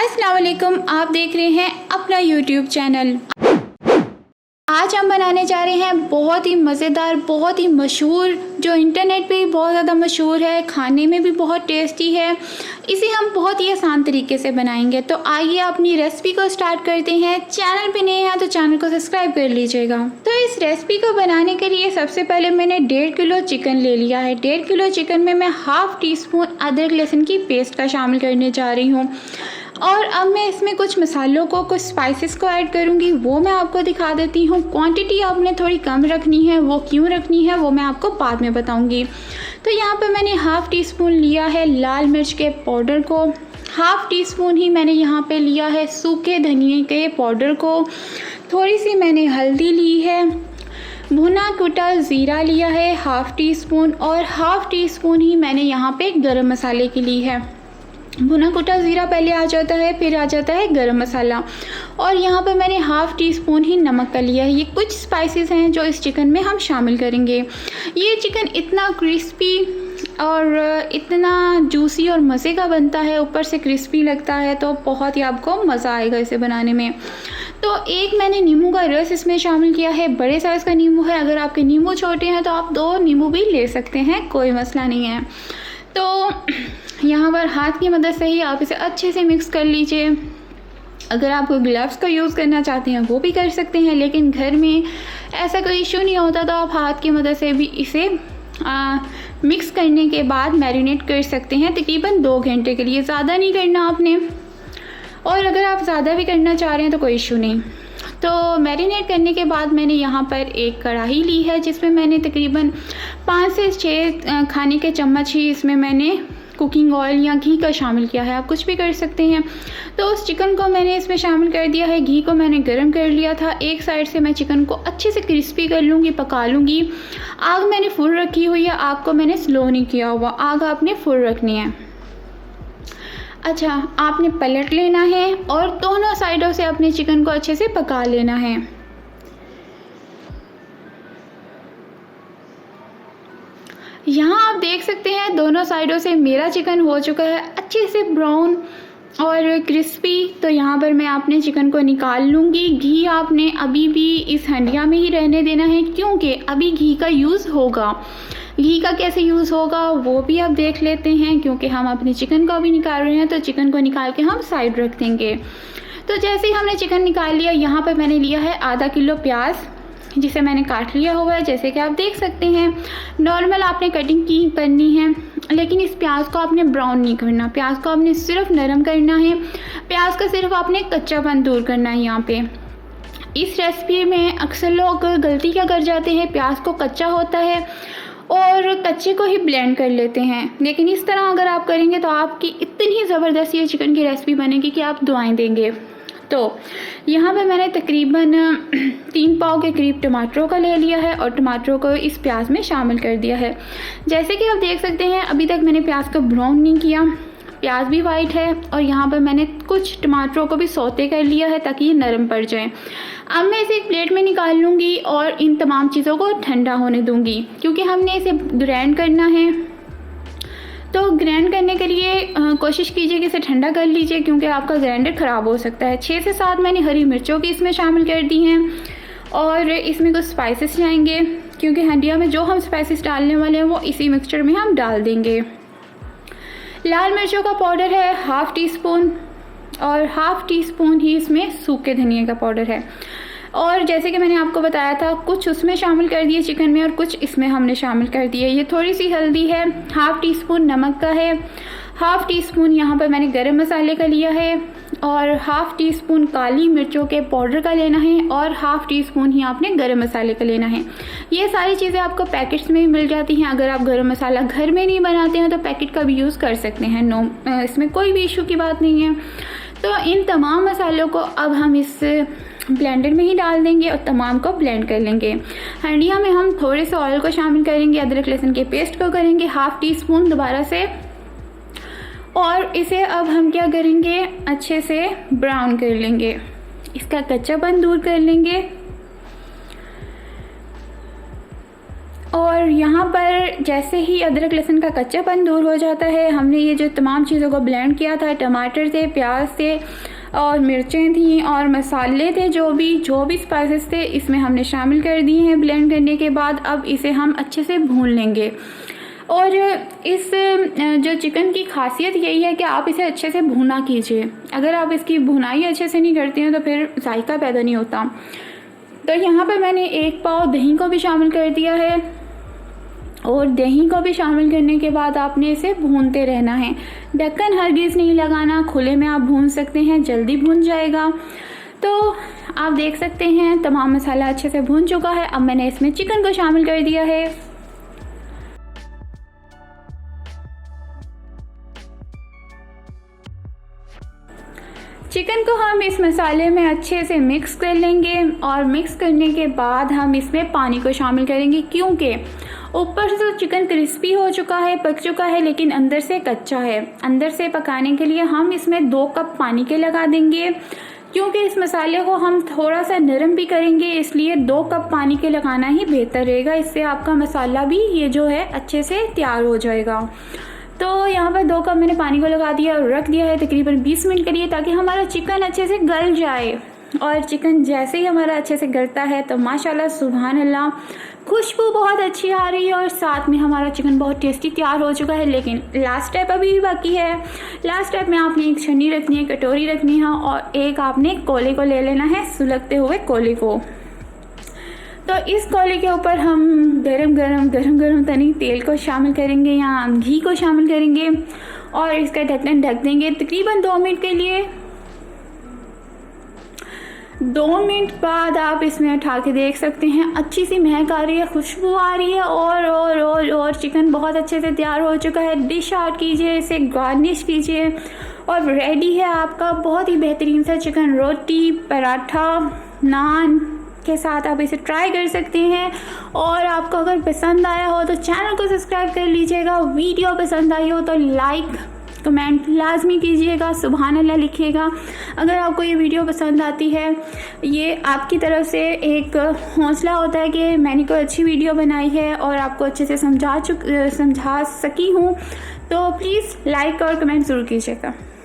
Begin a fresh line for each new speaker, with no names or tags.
हाय अस्सलाम वालेकुम, आप देख रहे हैं अपना यूट्यूब चैनल। आज हम बनाने जा रहे हैं बहुत ही मज़ेदार, बहुत ही मशहूर, जो इंटरनेट पे भी बहुत ज़्यादा मशहूर है, खाने में भी बहुत टेस्टी है। इसे हम बहुत ही आसान तरीके से बनाएंगे। तो आइए अपनी रेसिपी को स्टार्ट करते हैं। चैनल पे नए हैं तो चैनल को सब्सक्राइब कर लीजिएगा। तो इस रेसिपी को बनाने के लिए सबसे पहले मैंने 1.5 किलो चिकन ले लिया है। 1.5 किलो चिकन में मैं हाफ़ टी स्पून अदरक लहसुन की पेस्ट का शामिल करने जा रही हूँ। और अब मैं इसमें कुछ मसालों को, कुछ स्पाइसेस को ऐड करूँगी, वो मैं आपको दिखा देती हूँ। क्वांटिटी आपने थोड़ी कम रखनी है, वो क्यों रखनी है वो मैं आपको बाद में बताऊँगी। तो यहाँ पे मैंने हाफ़ टी स्पून लिया है लाल मिर्च के पाउडर को, हाफ़ टी स्पून ही मैंने यहाँ पे लिया है सूखे धनिए के पाउडर को, थोड़ी सी मैंने हल्दी ली है, भुना कुटा ज़ीरा लिया है हाफ़ टी स्पून, और हाफ़ टी स्पून ही मैंने यहाँ पे गरम मसाले की ली है। भुना कुटा ज़ीरा पहले आ जाता है, फिर आ जाता है गरम मसाला, और यहाँ पर मैंने हाफ़ टी स्पून ही नमक का लिया है। ये कुछ स्पाइसेस हैं जो इस चिकन में हम शामिल करेंगे। ये चिकन इतना क्रिस्पी और इतना जूसी और मज़े का बनता है, ऊपर से क्रिस्पी लगता है, तो बहुत ही आपको मज़ा आएगा इसे बनाने में। तो एक मैंने नींबू का रस इसमें शामिल किया है, बड़े साइज़ का नींबू है। अगर आपके नींबू छोटे हैं तो आप 2 नींबू भी ले सकते हैं, कोई मसला नहीं है। तो यहाँ पर हाथ की मदद से ही आप इसे अच्छे से मिक्स कर लीजिए। अगर आप ग्लव्स का यूज़ करना चाहते हैं वो भी कर सकते हैं, लेकिन घर में ऐसा कोई इशू नहीं होता तो आप हाथ की मदद से भी इसे मिक्स करने के बाद मैरिनेट कर सकते हैं तकरीबन 2 घंटे के लिए। ज़्यादा नहीं करना आपने, और अगर आप ज़्यादा भी करना चाह रहे हैं तो कोई इशू नहीं। तो मैरिनेट करने के बाद मैंने यहाँ पर एक कढ़ाई ली है जिसमें मैंने तकरीबन 5 से 6 खाने के चम्मच ही इसमें मैंने कुकिंग ऑयल या घी का शामिल किया है। आप कुछ भी कर सकते हैं। तो उस चिकन को मैंने इसमें शामिल कर दिया है। घी को मैंने गरम कर लिया था। एक साइड से मैं चिकन को अच्छे से क्रिस्पी कर लूँगी, पका लूँगी। आग मैंने फुल रखी हुई है, आग को मैंने स्लो नहीं किया हुआ, आग आपने फुल रखनी है। अच्छा, आपने पलट लेना है और दोनों साइडों से अपने चिकन को अच्छे से पका लेना है। यहाँ आप देख सकते हैं दोनों साइडों से मेरा चिकन हो चुका है अच्छे से ब्राउन और क्रिस्पी। तो यहाँ पर मैं अपने चिकन को निकाल लूँगी। घी आपने अभी भी इस हंडिया में ही रहने देना है, क्योंकि अभी घी का यूज़ होगा। घी का कैसे यूज़ होगा वो भी आप देख लेते हैं, क्योंकि हम अपने चिकन को अभी निकाल रहे हैं, तो चिकन को निकाल के हम साइड रख देंगे। तो जैसे ही हमने चिकन निकाल लिया, यहाँ पर मैंने लिया है आधा किलो प्याज, जिसे मैंने काट लिया हुआ है, जैसे कि आप देख सकते हैं। नॉर्मल आपने कटिंग की करनी है, लेकिन इस प्याज को आपने ब्राउन नहीं करना, प्याज को आपने सिर्फ नरम करना है। प्याज का सिर्फ आपने कच्चापन दूर करना है। यहाँ पे इस रेसिपी में अक्सर लोग गलती क्या कर जाते हैं, प्याज को कच्चा होता है और कच्चे को ही ब्लेंड कर लेते हैं। लेकिन इस तरह अगर आप करेंगे तो आपकी इतनी ज़बरदस्त ये चिकन की रेसिपी बनेगी कि आप दुआएं देंगे। तो यहाँ पे मैंने तकरीबन 3 पाव के करीब टमाटरों का ले लिया है और टमाटरों को इस प्याज में शामिल कर दिया है। जैसे कि आप देख सकते हैं अभी तक मैंने प्याज को ब्राउन नहीं किया, प्याज भी वाइट है, और यहाँ पर मैंने कुछ टमाटरों को भी सौते कर लिया है ताकि ये नरम पड़ जाए। अब मैं इसे एक प्लेट में निकाल लूँगी और इन तमाम चीज़ों को ठंडा होने दूँगी, क्योंकि हमने इसे ग्राइंड करना है। तो ग्राइंड करने के लिए कोशिश कीजिए कि इसे ठंडा कर लीजिए, क्योंकि आपका ग्राइंडर ख़राब हो सकता है। 6 से 7 मैंने हरी मिर्चों की इसमें शामिल कर दी हैं, और इसमें कुछ स्पाइसेस जाएंगे, क्योंकि हंडिया में जो हम स्पाइसेस डालने वाले हैं वो इसी मिक्सचर में हम डाल देंगे। लाल मिर्चों का पाउडर है हाफ़ टी स्पून, और हाफ़ टी स्पून ही इसमें सूखे धनिए का पाउडर है। और जैसे कि मैंने आपको बताया था, कुछ उसमें शामिल कर दिए चिकन में और कुछ इसमें हमने शामिल कर दिए। ये थोड़ी सी हल्दी है, हाफ़ टी स्पून नमक का है, हाफ़ टी स्पून यहाँ पर मैंने गरम मसाले का लिया है, और हाफ़ टी स्पून काली मिर्चों के पाउडर का लेना है, और हाफ़ टी स्पून ही आपने गरम मसाले का लेना है। ये सारी चीज़ें आपको पैकेट्स में भी मिल जाती हैं। अगर आप गरम मसाला घर में नहीं बनाते हैं तो पैकेट का भी यूज़ कर सकते हैं, इसमें कोई भी इशू की बात नहीं है। तो इन तमाम मसालों को अब हम इस ब्लेंडर में ही डाल देंगे और तमाम को ब्लेंड कर लेंगे। हंडिया में हम थोड़े से ऑयल को शामिल करेंगे, अदरक लहसुन के पेस्ट को करेंगे हाफ़ टी स्पून दोबारा से, और इसे अब हम क्या करेंगे, अच्छे से ब्राउन कर लेंगे, इसका कच्चापन दूर कर लेंगे। और यहाँ पर जैसे ही अदरक लहसुन का कच्चापन दूर हो जाता है, हमने ये जो तमाम चीज़ों को ब्लेंड किया था, टमाटर थे, प्याज थे और मिर्चें थी और मसाले थे, जो भी स्पाइसेस थे इसमें हमने शामिल कर दिए हैं ब्लेंड करने के बाद। अब इसे हम अच्छे से भून लेंगे। और इस जो चिकन की खासियत यही है कि आप इसे अच्छे से भुना कीजिए। अगर आप इसकी भुनाई अच्छे से नहीं करते हैं तो फिर जायका पैदा नहीं होता। तो यहाँ पर मैंने 1 पाव दही को भी शामिल कर दिया है और दही को भी शामिल करने के बाद आपने इसे भूनते रहना है। ढक्कन हरगिज़ नहीं लगाना, खुले में आप भून सकते हैं, जल्दी भून जाएगा। तो आप देख सकते हैं तमाम मसाला अच्छे से भून चुका है। अब मैंने इसमें चिकन को शामिल कर दिया है। चिकन को हम इस मसाले में अच्छे से मिक्स कर लेंगे और मिक्स करने के बाद हम इसमें पानी को शामिल करेंगे, क्योंकि ऊपर से तो चिकन क्रिस्पी हो चुका है, पक चुका है, लेकिन अंदर से कच्चा है। अंदर से पकाने के लिए हम इसमें 2 कप पानी के लगा देंगे, क्योंकि इस मसाले को हम थोड़ा सा नरम भी करेंगे, इसलिए 2 कप पानी के लगाना ही बेहतर रहेगा। इससे आपका मसाला भी ये जो है अच्छे से तैयार हो जाएगा। तो यहाँ पर 2 कप मैंने पानी को लगा दिया और रख दिया है तकरीबन 20 मिनट के लिए, ताकि हमारा चिकन अच्छे से गल जाए। और चिकन जैसे ही हमारा अच्छे से गलता है तो माशाल्लाह सुभान अल्लाह खुशबू बहुत अच्छी आ रही है और साथ में हमारा चिकन बहुत टेस्टी तैयार हो चुका है। लेकिन लास्ट स्टेप अभी भी बाकी है। लास्ट स्टेप में आपने एक छन्नी रखनी है, कटोरी रखनी है और एक आपने कोले को ले लेना है, सुलगते हुए कोले को। तो इस कोले के ऊपर हम गरम गरम तनी तेल को शामिल करेंगे या घी को शामिल करेंगे और इसका ढक्कन ढक देंगे तकरीबन 2 मिनट के लिए। 2 मिनट बाद आप इसमें उठा के देख सकते हैं अच्छी सी महक आ रही है, खुशबू आ रही है और चिकन बहुत अच्छे से तैयार हो चुका है। डिश आउट कीजिए, इसे गार्निश कीजिए और रेडी है आपका बहुत ही बेहतरीन सा चिकन। रोटी, पराठा, नान के साथ आप इसे ट्राई कर सकते हैं। और आपको अगर पसंद आया हो तो चैनल को सब्सक्राइब कर लीजिएगा। वीडियो पसंद आई हो तो लाइक कमेंट लाजमी कीजिएगा, सुभान अल्लाह लिखिएगा। अगर आपको ये वीडियो पसंद आती है, ये आपकी तरफ से एक हौसला होता है कि मैंने कोई अच्छी वीडियो बनाई है और आपको अच्छे से समझा सकी हूँ। तो प्लीज़ लाइक और कमेंट ज़रूर कीजिएगा।